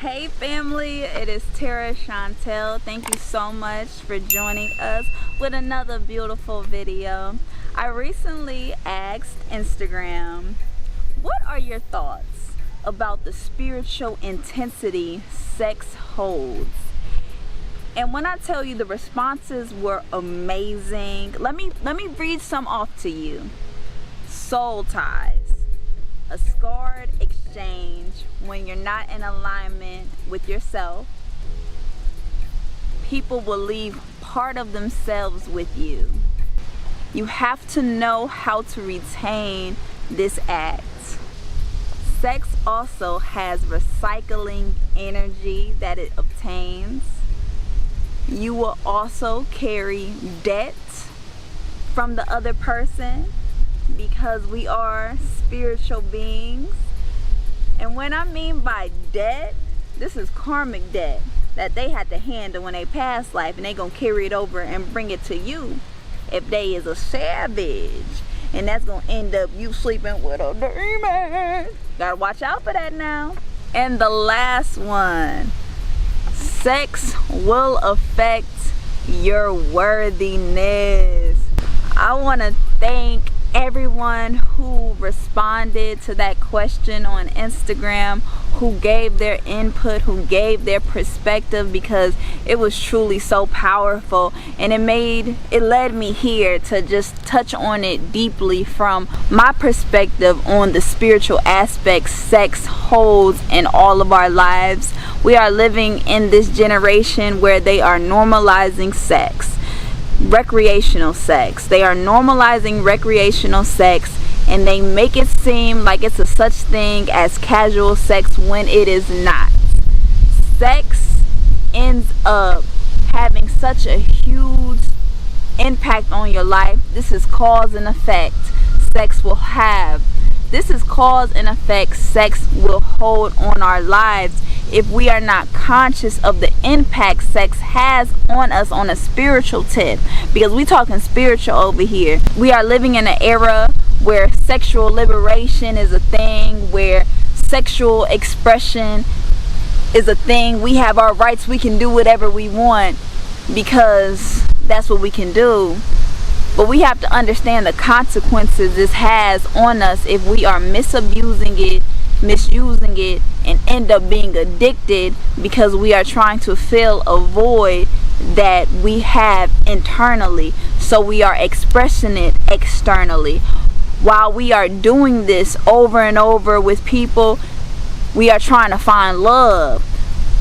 Hey family, it is Tara Chantel. Thank you so much for joining us with another beautiful video. I recently asked Instagram, what are your thoughts about the spiritual intensity sex holds? And when I tell you the responses were amazing, let me read some off to you. Soul ties, a scarred exchange when you're not in alignment with yourself. People will leave part of themselves with you. You have to know how to retain this act. Sex also has recycling energy that it obtains. You will also carry debt from the other person because we are spiritual beings. And when I mean by debt, this is karmic debt that they had to handle in their past life, and they gonna carry it over and bring it to you if they is a savage. And that's gonna end up you sleeping with a demon. Gotta watch out for that now. And the last one, sex will affect your worthiness. I want to thank everyone who responded to that question on Instagram, who gave their input, who gave their perspective, because it was truly so powerful, and it led me here to just touch on it deeply from my perspective on the spiritual aspects sex holds in all of our lives. We are living in this generation where they are normalizing sex. Recreational sex. They are normalizing recreational sex, and they make it seem like it's a such thing as casual sex when it is not. Sex ends up having such a huge impact on your life. This is cause and effect sex will have. This is cause and effect sex will hold on our lives if we are not conscious of the impact sex has on us on a spiritual tip, because we talking spiritual over here. We are living in an era where sexual liberation is a thing, where sexual expression is a thing. We have our rights. We can do whatever we want because that's what we can do. But we have to understand the consequences this has on us if we are misusing it, and end up being addicted because we are trying to fill a void that we have internally. So we are expressing it externally. While we are doing this over and over with people, we are trying to find love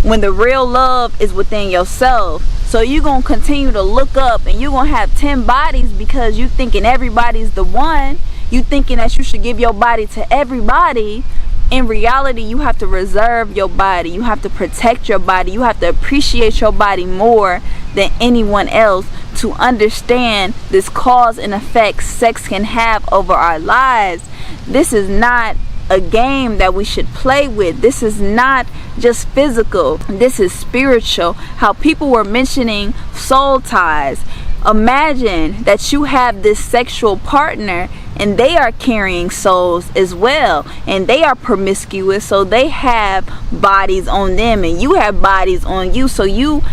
when the real love is within yourself. So you're going to continue to look up and you're going to have 10 bodies because you thinking everybody's the one. You thinking that you should give your body to everybody. In reality, you have to reserve your body. You have to protect your body. You have to appreciate your body more than anyone else to understand this cause and effect sex can have over our lives. This is not a game that we should play with. This is not just physical. This is spiritual. How people were mentioning soul ties. Imagine that you have this sexual partner and they are carrying souls as well, and they are promiscuous, so they have bodies on them and you have bodies on you. So you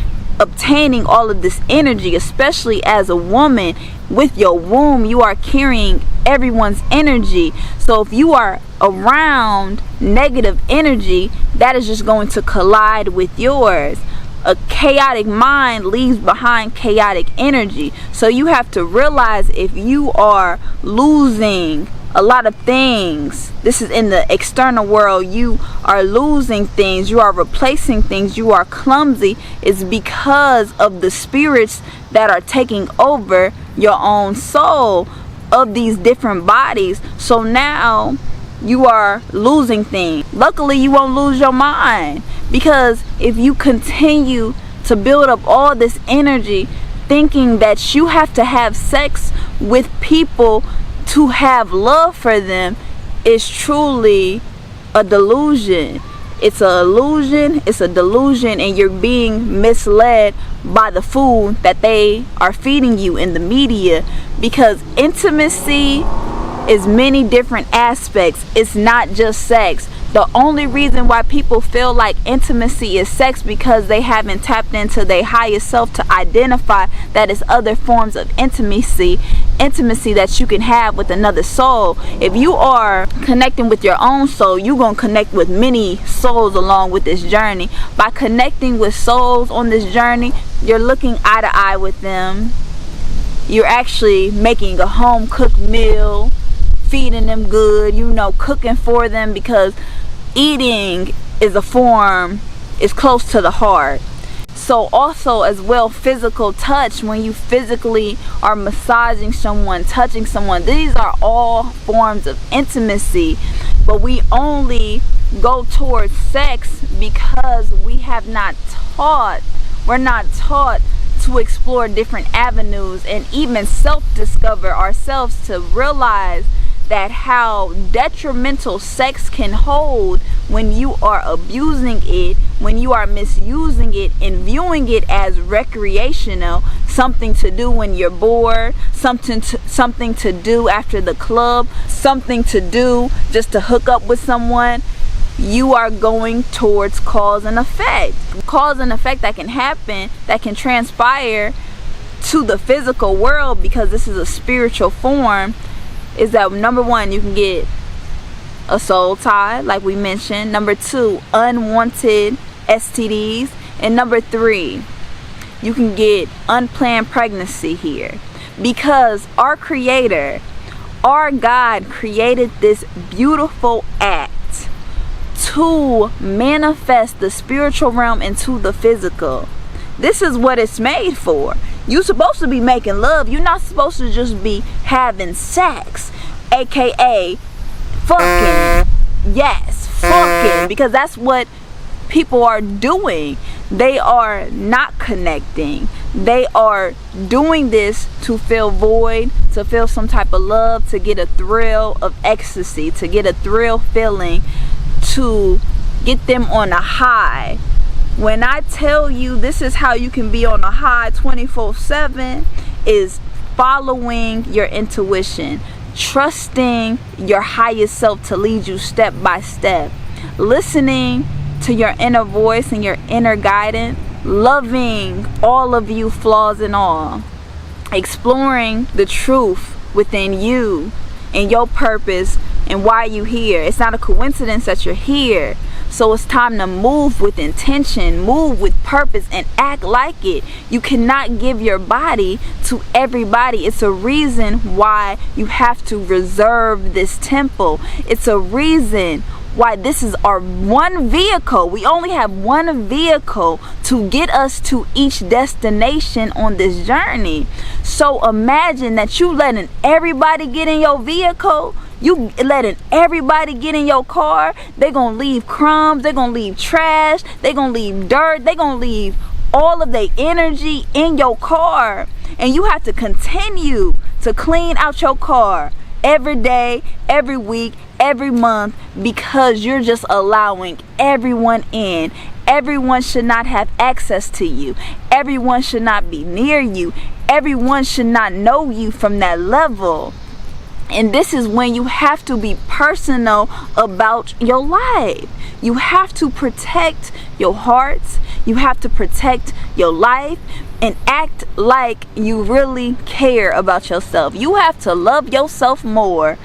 obtaining all of this energy, especially as a woman with your womb, you are carrying everyone's energy. So if you are around negative energy, that is just going to collide with yours. A chaotic mind leaves behind chaotic energy. So you have to realize if you are losing a lot of things, this is in the external world, you are losing things, you are replacing things, you are clumsy, it's because of the spirits that are taking over your own soul of these different bodies. So now you are losing things. Luckily, you won't lose your mind, because if you continue to build up all this energy thinking that you have to have sex with people to have love for them, it's truly a delusion. It's an illusion, it's a delusion, and you're being misled by the food that they are feeding you in the media, because intimacy is many different aspects. It's not just sex. The only reason why people feel like intimacy is sex because they haven't tapped into their highest self to identify that it's other forms of intimacy that you can have with another soul. If you are connecting with your own soul, you're going to connect with many souls along with this journey. By connecting with souls on this journey, you're looking eye to eye with them. You're actually making a home cooked meal, feeding them good, cooking for them, because eating is close to the heart. So also as well, physical touch, when you physically are massaging someone, touching someone, these are all forms of intimacy. But we only go towards sex because we're not taught to explore different avenues and even self-discover ourselves, to realize that how detrimental sex can hold when you are abusing it, when you are misusing it and viewing it as recreational, something to do when you're bored, something to do after the club, something to do just to hook up with someone. You are going towards cause and effect. Cause and effect that can happen, that can transpire to the physical world, because this is a spiritual form, is that number one, you can get a soul tie, like we mentioned. Number two, unwanted STDs. And number three, you can get unplanned pregnancy here. Because our Creator, our God, created this beautiful act to manifest the spiritual realm into the physical. This is what it's made for. You're supposed to be making love. You're not supposed to just be having sex, aka fucking. Yes, fucking, because that's what people are doing. They are not connecting. They are doing this to feel void, to feel some type of love, to get a thrill of ecstasy, to get a thrill feeling, to get them on a high. When I tell you this is how you can be on a high 24/7, is following your intuition, trusting your highest self to lead you step by step, listening to your inner voice and your inner guidance, loving all of you, flaws and all, exploring the truth within you and your purpose and why you here. It's not a coincidence that you're here. So it's time to move with intention, move with purpose, and act like it. You cannot give your body to everybody. It's a reason why you have to reserve this temple. It's a reason why this is our one vehicle. We only have one vehicle to get us to each destination on this journey. So imagine that you letting everybody get in your vehicle. You letting everybody get in your car. They're gonna leave crumbs, they're gonna leave trash, they're gonna leave dirt, they're gonna leave all of their energy in your car. And you have to continue to clean out your car every day, every week, every month, because you're just allowing everyone in. Everyone should not have access to you. Everyone should not be near you. Everyone should not know you from that level. And this is when you have to be personal about your life. You have to protect your heart. You have to protect your life and act like you really care about yourself. You have to love yourself more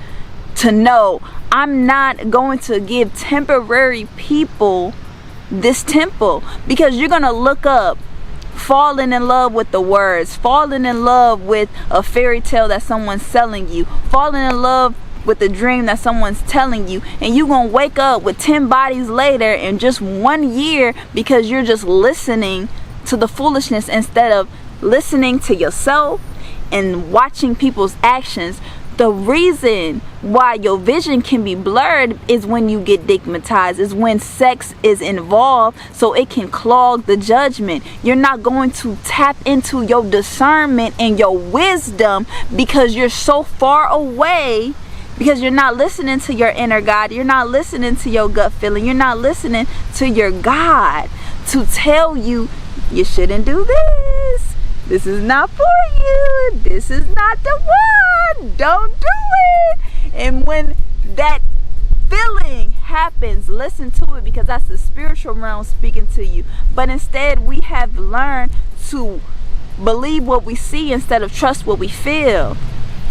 to know, I'm not going to give temporary people this temple, because you're going to look up falling in love with the words, falling in love with a fairy tale that someone's selling you, falling in love with the dream that someone's telling you, and you're gonna wake up with 10 bodies later in just 1 year because you're just listening to the foolishness instead of listening to yourself and watching people's actions. The reason why your vision can be blurred is when you get stigmatized, is when sex is involved, so it can clog the judgment. You're not going to tap into your discernment and your wisdom because you're so far away, because you're not listening to your inner God. You're not listening to your gut feeling. You're not listening to your God to tell you, you shouldn't do this. This is not for you. This is not the one. Don't do it. And when that feeling happens, listen to it, because that's the spiritual realm speaking to you. But instead, we have learned to believe what we see instead of trust what we feel.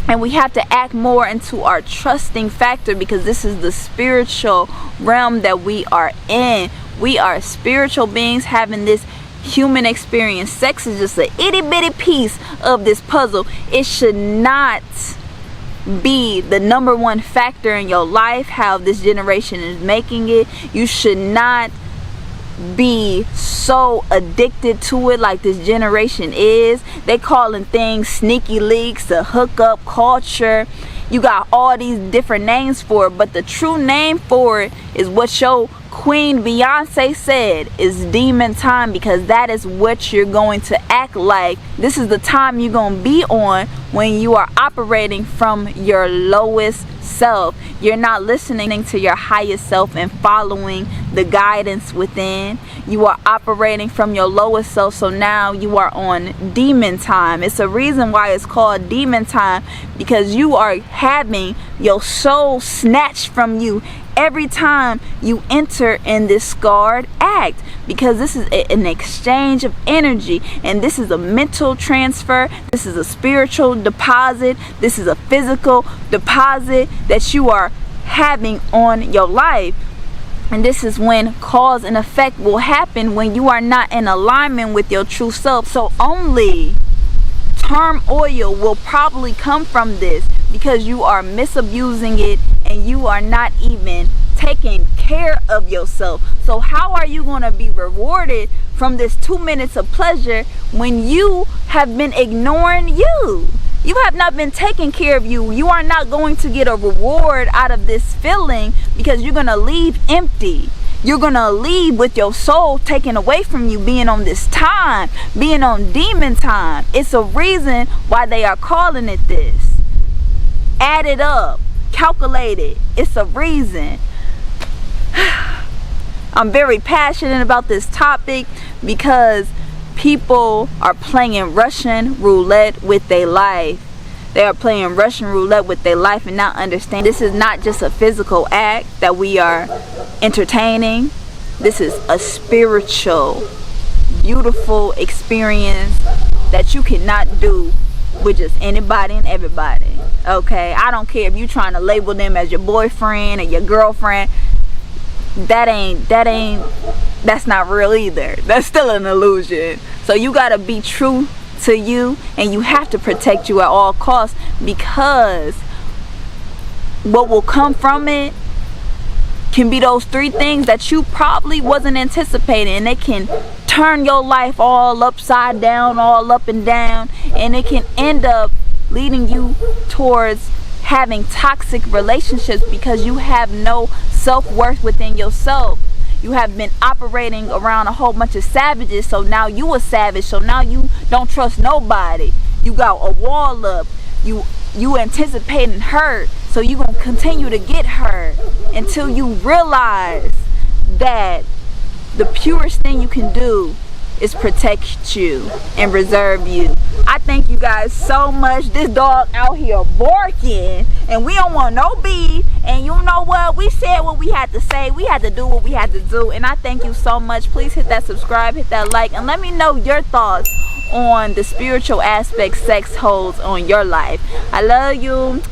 And we have to act more into our trusting factor, because this is the spiritual realm that we are in. We are spiritual beings having this human experience. Sex is just an itty bitty piece of this puzzle. It should not be the number one factor in your life, how this generation is making it. You should not be so addicted to it like this generation is. They calling things sneaky leaks, the hookup culture. You got all these different names for it, but the true name for it is what your Queen Beyonce said, is demon time, because that is what you're going to act like. This is the time you're going to be on when you are operating from your lowest self. You're not listening to your highest self and following the guidance within. You are operating from your lowest self, so now you are on demon time. It's a reason why it's called demon time, because you are having your soul snatched from you every time you enter in this scarred act, because this is an exchange of energy, and this is a mental transfer, this is a spiritual deposit, this is a physical deposit that you are having on your life. And this is when cause and effect will happen when you are not in alignment with your true self. So only turmoil will probably come from this, because you are misabusing it and you are not even taking care of yourself. So how are you going to be rewarded from this 2 minutes of pleasure when you have been ignoring you? You have not been taking care of you. You are not going to get a reward out of this feeling, because you're going to leave empty. You're going to leave with your soul taken away from you, being on this time, being on demon time. It's a reason why they are calling it this. Add it up, calculate it. It's a reason. I'm very passionate about this topic, because people are playing Russian roulette with their life. They are playing Russian roulette with their life and not understand this is not just a physical act that we are entertaining. This is a spiritual, beautiful experience that you cannot do with just anybody and everybody. Okay, I don't care if you're trying to label them as your boyfriend or your girlfriend. That's not real either. That's still an illusion. So you gotta be true to you, and you have to protect you at all costs, because what will come from it can be those three things that you probably wasn't anticipating, and it can turn your life all upside down, all up and down, and it can end up leading you towards having toxic relationships, because you have no self-worth within yourself. You have been operating around a whole bunch of savages, so now you a savage, so now you don't trust nobody. You got a wall up. You anticipating hurt, so you gonna continue to get hurt until you realize that the purest thing you can do is protect you and reserve you. I thank you guys so much. This dog out here barking, and we don't want no beef. And you know what? We said what we had to say. We had to do what we had to do. And I thank you so much. Please hit that subscribe, hit that like, and let me know your thoughts on the spiritual aspect sex holds on your life. I love you.